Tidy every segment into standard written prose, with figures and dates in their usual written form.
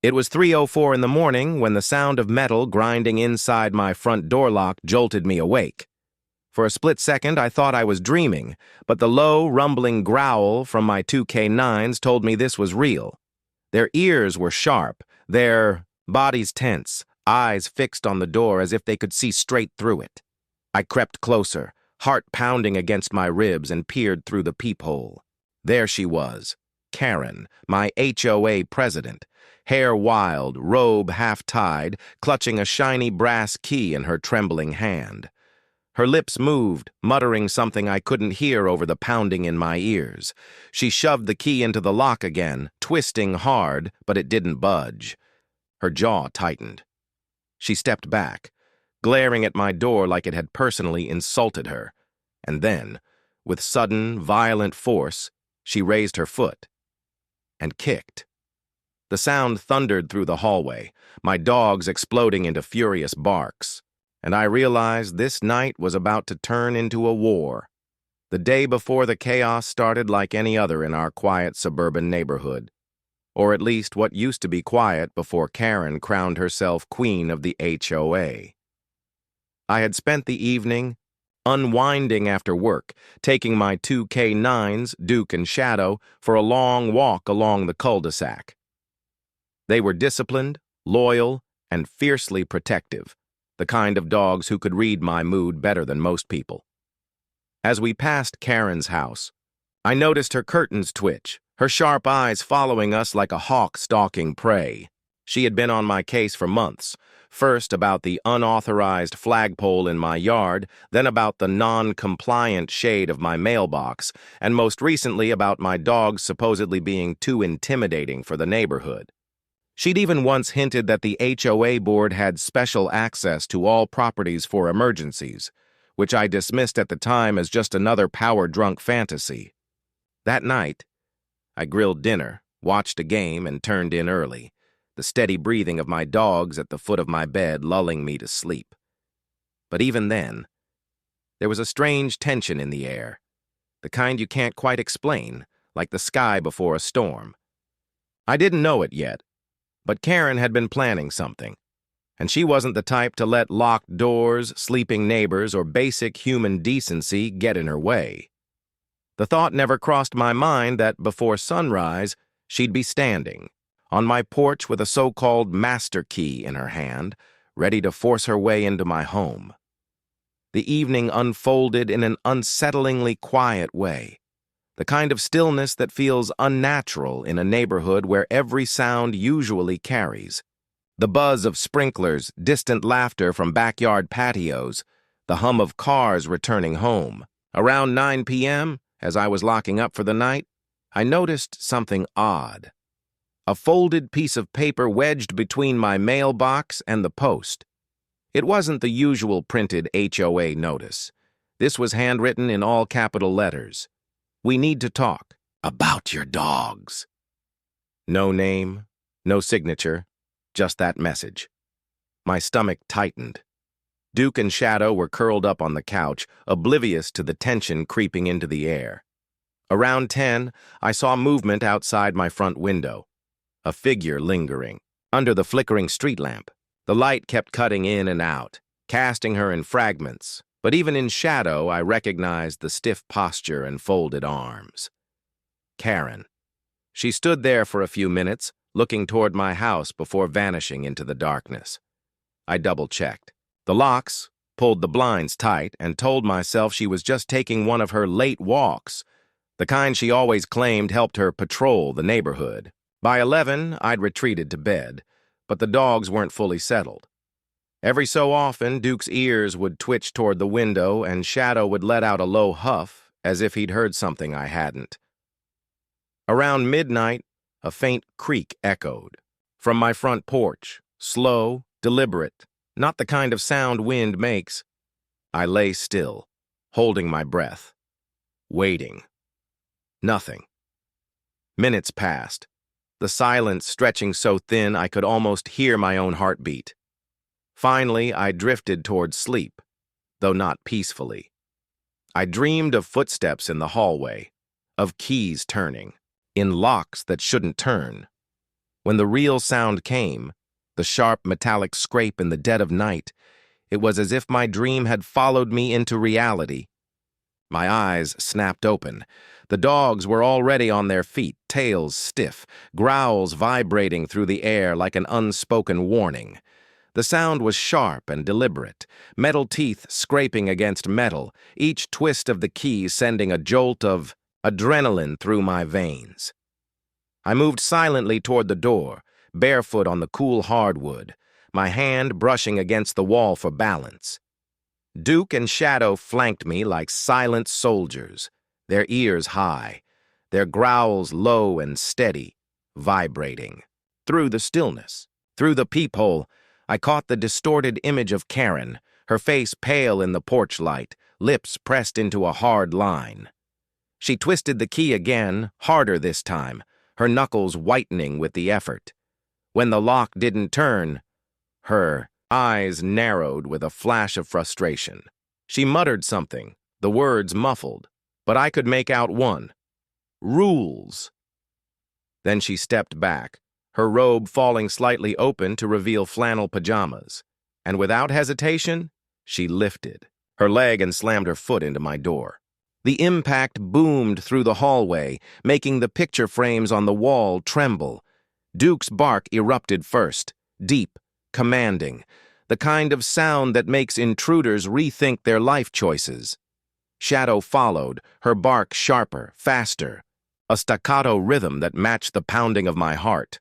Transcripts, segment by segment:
It was 3:04 in the morning when the sound of metal grinding inside my front door lock jolted me awake. For a split second, I thought I was dreaming, but the low, rumbling growl from my two K9s told me this was real. Their ears were sharp, their bodies tense, eyes fixed on the door as if they could see straight through it. I crept closer, heart pounding against my ribs, and peered through the peephole. There she was, Karen, my HOA president, hair wild, robe half-tied, clutching a shiny brass key in her trembling hand. Her lips moved, muttering something I couldn't hear over the pounding in my ears. She shoved the key into the lock again, twisting hard, but it didn't budge. Her jaw tightened. She stepped back, glaring at my door like it had personally insulted her. And then, with sudden, violent force, she raised her foot and kicked. The sound thundered through the hallway, my dogs exploding into furious barks. And I realized this night was about to turn into a war. The day before, the chaos started like any other in our quiet suburban neighborhood. Or at least what used to be quiet before Karen crowned herself queen of the HOA. I had spent the evening unwinding after work, taking my two K9s, Duke and Shadow, for a long walk along the cul-de-sac. They were disciplined, loyal, and fiercely protective, the kind of dogs who could read my mood better than most people. As we passed Karen's house, I noticed her curtains twitch, her sharp eyes following us like a hawk stalking prey. She had been on my case for months, first about the unauthorized flagpole in my yard, then about the non-compliant shade of my mailbox, and most recently about my dogs supposedly being too intimidating for the neighborhood. She'd even once hinted that the HOA board had special access to all properties for emergencies, which I dismissed at the time as just another power-drunk fantasy. That night, I grilled dinner, watched a game, and turned in early, the steady breathing of my dogs at the foot of my bed lulling me to sleep. But even then, there was a strange tension in the air, the kind you can't quite explain, like the sky before a storm. I didn't know it yet, but Karen had been planning something, and she wasn't the type to let locked doors, sleeping neighbors, or basic human decency get in her way. The thought never crossed my mind that before sunrise, she'd be standing on my porch with a so-called master key in her hand, ready to force her way into my home. The evening unfolded in an unsettlingly quiet way, the kind of stillness that feels unnatural in a neighborhood where every sound usually carries. The buzz of sprinklers, distant laughter from backyard patios, the hum of cars returning home. Around 9 p.m., as I was locking up for the night, I noticed something odd. A folded piece of paper wedged between my mailbox and the post. It wasn't the usual printed HOA notice. This was handwritten in all capital letters. "We need to talk about your dogs." No name, no signature, just that message. My stomach tightened. Duke and Shadow were curled up on the couch, oblivious to the tension creeping into the air. Around 10, I saw movement outside my front window. A figure lingering, under the flickering street lamp. The light kept cutting in and out, casting her in fragments, but even in shadow I recognized the stiff posture and folded arms. Karen. She stood there for a few minutes, looking toward my house before vanishing into the darkness. I double-checked the locks, pulled the blinds tight, and told myself she was just taking one of her late walks, the kind she always claimed helped her patrol the neighborhood. By 11, I'd retreated to bed, but the dogs weren't fully settled. Every so often, Duke's ears would twitch toward the window, and Shadow would let out a low huff, as if he'd heard something I hadn't. Around midnight, a faint creak echoed. From my front porch, slow, deliberate, not the kind of sound wind makes. I lay still, holding my breath, waiting. Nothing. Minutes passed, the silence stretching so thin I could almost hear my own heartbeat. Finally, I drifted toward sleep, though not peacefully. I dreamed of footsteps in the hallway, of keys turning, in locks that shouldn't turn. When the real sound came, the sharp metallic scrape in the dead of night, it was as if my dream had followed me into reality. My eyes snapped open. The dogs were already on their feet, tails stiff, growls vibrating through the air like an unspoken warning. The sound was sharp and deliberate, metal teeth scraping against metal, each twist of the key sending a jolt of adrenaline through my veins. I moved silently toward the door, barefoot on the cool hardwood, my hand brushing against the wall for balance. Duke and Shadow flanked me like silent soldiers, their ears high, their growls low and steady, vibrating. Through the stillness, through the peephole, I caught the distorted image of Karen, her face pale in the porch light, lips pressed into a hard line. She twisted the key again, harder this time, her knuckles whitening with the effort. When the lock didn't turn, her eyes narrowed with a flash of frustration. She muttered something, the words muffled, but I could make out one. Rules. Then she stepped back, her robe falling slightly open to reveal flannel pajamas, and without hesitation, she lifted her leg and slammed her foot into my door. The impact boomed through the hallway, making the picture frames on the wall tremble. Duke's bark erupted first, deep, commanding, the kind of sound that makes intruders rethink their life choices. Shadow followed, her bark sharper, faster, a staccato rhythm that matched the pounding of my heart.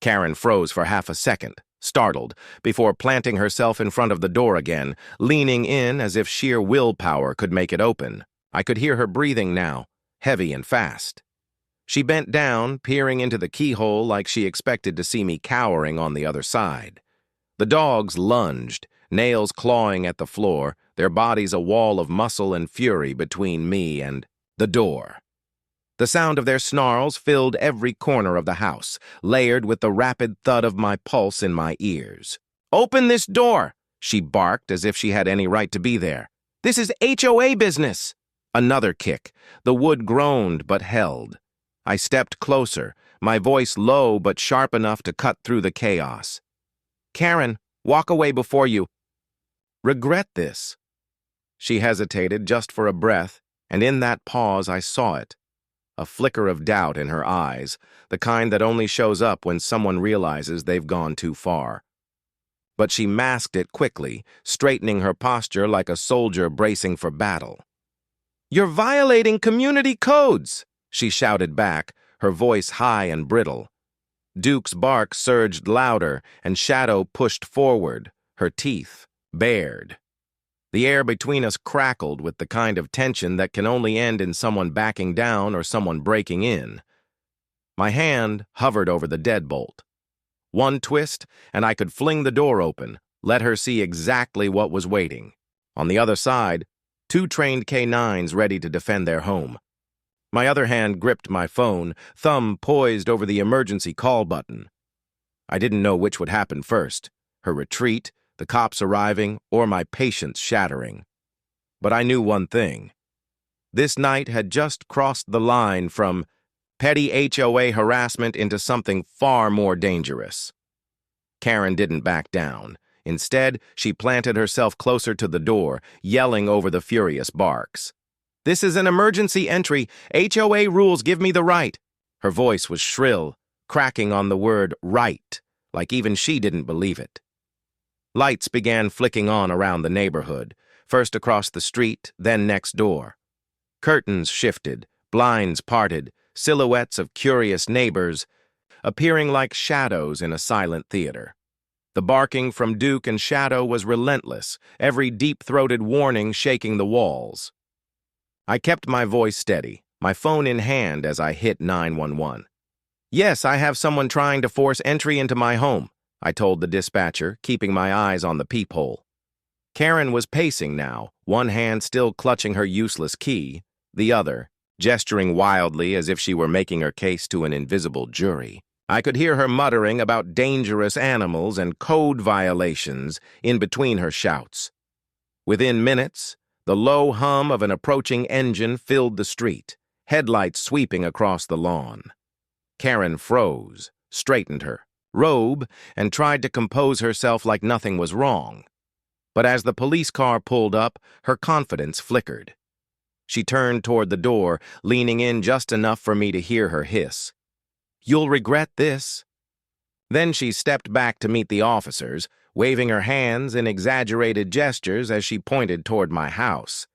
Karen froze for half a second, startled, before planting herself in front of the door again, leaning in as if sheer willpower could make it open. I could hear her breathing now, heavy and fast. She bent down, peering into the keyhole like she expected to see me cowering on the other side. The dogs lunged, nails clawing at the floor, their bodies a wall of muscle and fury between me and the door. The sound of their snarls filled every corner of the house, layered with the rapid thud of my pulse in my ears. "Open this door!" she barked as if she had any right to be there. "This is HOA business!" Another kick. The wood groaned but held. I stepped closer, my voice low but sharp enough to cut through the chaos. "Karen, walk away before you regret this." She hesitated just for a breath, and in that pause I saw it. A flicker of doubt in her eyes, the kind that only shows up when someone realizes they've gone too far. But she masked it quickly, straightening her posture like a soldier bracing for battle. "You're violating community codes!" she shouted back, her voice high and brittle. Duke's bark surged louder, and Shadow pushed forward, her teeth bared. The air between us crackled with the kind of tension that can only end in someone backing down or someone breaking in. My hand hovered over the deadbolt. One twist, and I could fling the door open, let her see exactly what was waiting. On the other side, 2 trained K9s ready to defend their home. My other hand gripped my phone, thumb poised over the emergency call button. I didn't know which would happen first, her retreat, the cops arriving, or my patience shattering. But I knew one thing. This night had just crossed the line from petty HOA harassment into something far more dangerous. Karen didn't back down. Instead, she planted herself closer to the door, yelling over the furious barks. "This is an emergency entry. HOA rules give me the right." Her voice was shrill, cracking on the word right, like even she didn't believe it. Lights began flicking on around the neighborhood, first across the street, then next door. Curtains shifted, blinds parted, silhouettes of curious neighbors appearing like shadows in a silent theater. The barking from Duke and Shadow was relentless, every deep-throated warning shaking the walls. I kept my voice steady, my phone in hand as I hit 911. "Yes, I have someone trying to force entry into my home," I told the dispatcher, keeping my eyes on the peephole. Karen was pacing now, one hand still clutching her useless key, the other gesturing wildly as if she were making her case to an invisible jury. I could hear her muttering about dangerous animals and code violations in between her shouts. Within minutes, the low hum of an approaching engine filled the street, headlights sweeping across the lawn. Karen froze, straightened her robe, and tried to compose herself like nothing was wrong. But as the police car pulled up, her confidence flickered. She turned toward the door, leaning in just enough for me to hear her hiss, "You'll regret this." Then she stepped back to meet the officers, waving her hands in exaggerated gestures as she pointed toward my house.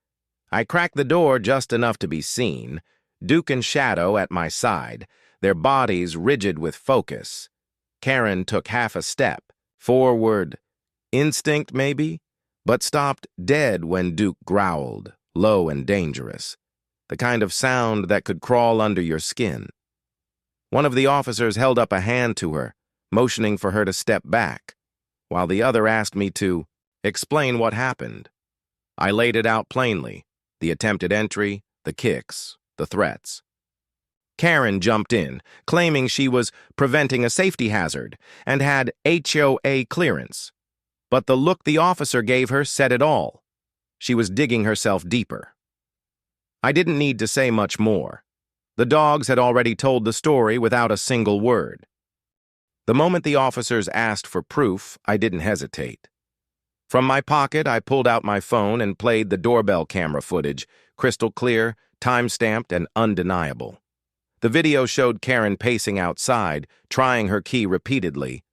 I cracked the door just enough to be seen, Duke and Shadow at my side, their bodies rigid with focus. Karen took half a step, forward. Instinct, maybe? But stopped dead when Duke growled, low and dangerous. The kind of sound that could crawl under your skin. One of the officers held up a hand to her, motioning for her to step back, while the other asked me to explain what happened. I laid it out plainly, the attempted entry, the kicks, the threats. Karen jumped in, claiming she was preventing a safety hazard and had HOA clearance. But the look the officer gave her said it all. She was digging herself deeper. I didn't need to say much more. The dogs had already told the story without a single word. The moment the officers asked for proof, I didn't hesitate. From my pocket, I pulled out my phone and played the doorbell camera footage, crystal clear, time-stamped, and undeniable. The video showed Karen pacing outside, trying her key repeatedly,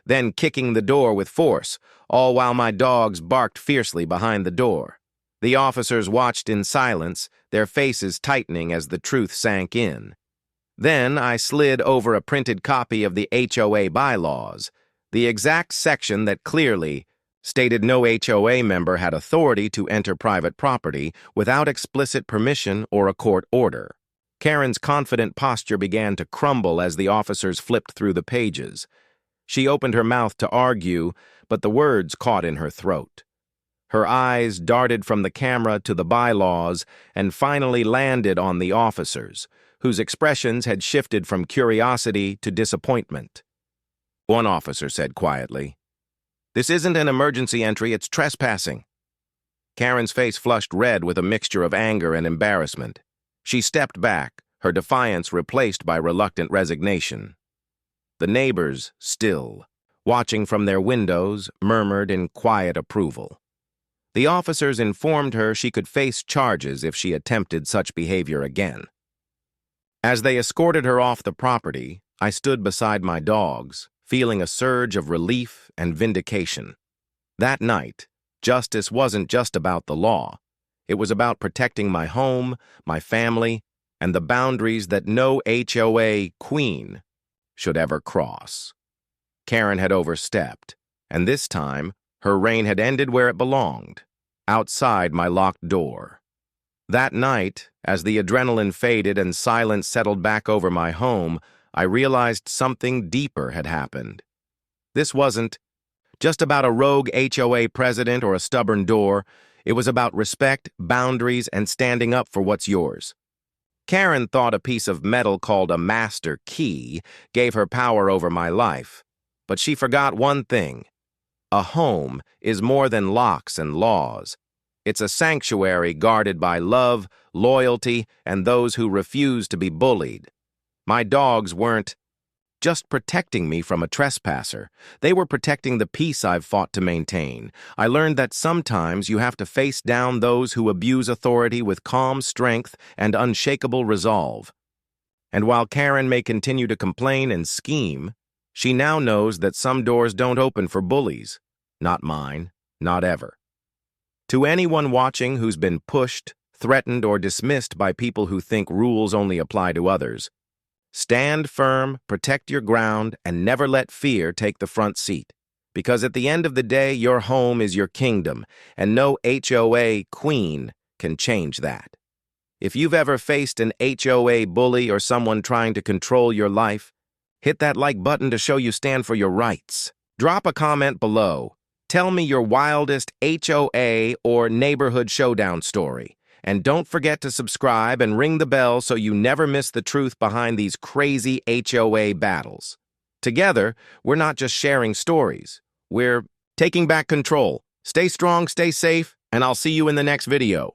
then kicking the door with force, all while my dogs barked fiercely behind the door. The officers watched in silence, their faces tightening as the truth sank in. Then I slid over a printed copy of the HOA bylaws, the exact section that clearly stated no HOA member had authority to enter private property without explicit permission or a court order. Karen's confident posture began to crumble as the officers flipped through the pages. She opened her mouth to argue, but the words caught in her throat. Her eyes darted from the camera to the bylaws and finally landed on the officers, whose expressions had shifted from curiosity to disappointment. One officer said quietly, "This isn't an emergency entry, it's trespassing." Karen's face flushed red with a mixture of anger and embarrassment. She stepped back, her defiance replaced by reluctant resignation. The neighbors, still, watching from their windows, murmured in quiet approval. The officers informed her she could face charges if she attempted such behavior again. As they escorted her off the property, I stood beside my dogs, feeling a surge of relief and vindication. That night, justice wasn't just about the law. It was about protecting my home, my family, and the boundaries that no HOA queen should ever cross. Karen had overstepped, and this time, her reign had ended where it belonged, outside my locked door. That night, as the adrenaline faded and silence settled back over my home, I realized something deeper had happened. This wasn't just about a rogue HOA president or a stubborn door. It was about respect, boundaries, and standing up for what's yours. Karen thought a piece of metal called a master key gave her power over my life, but she forgot one thing. A home is more than locks and laws. It's a sanctuary guarded by love, loyalty, and those who refuse to be bullied. My dogs weren't just protecting me from a trespasser. They were protecting the peace I've fought to maintain. I learned that sometimes you have to face down those who abuse authority with calm strength and unshakable resolve. And while Karen may continue to complain and scheme, she now knows that some doors don't open for bullies. Not mine, not ever. To anyone watching who's been pushed, threatened, or dismissed by people who think rules only apply to others, stand firm, protect your ground, and never let fear take the front seat. Because at the end of the day, your home is your kingdom, and no HOA queen can change that. If you've ever faced an HOA bully or someone trying to control your life, hit that like button to show you stand for your rights. Drop a comment below. Tell me your wildest HOA or neighborhood showdown story. And don't forget to subscribe and ring the bell so you never miss the truth behind these crazy HOA battles. Together, we're not just sharing stories. We're taking back control. Stay strong, stay safe, and I'll see you in the next video.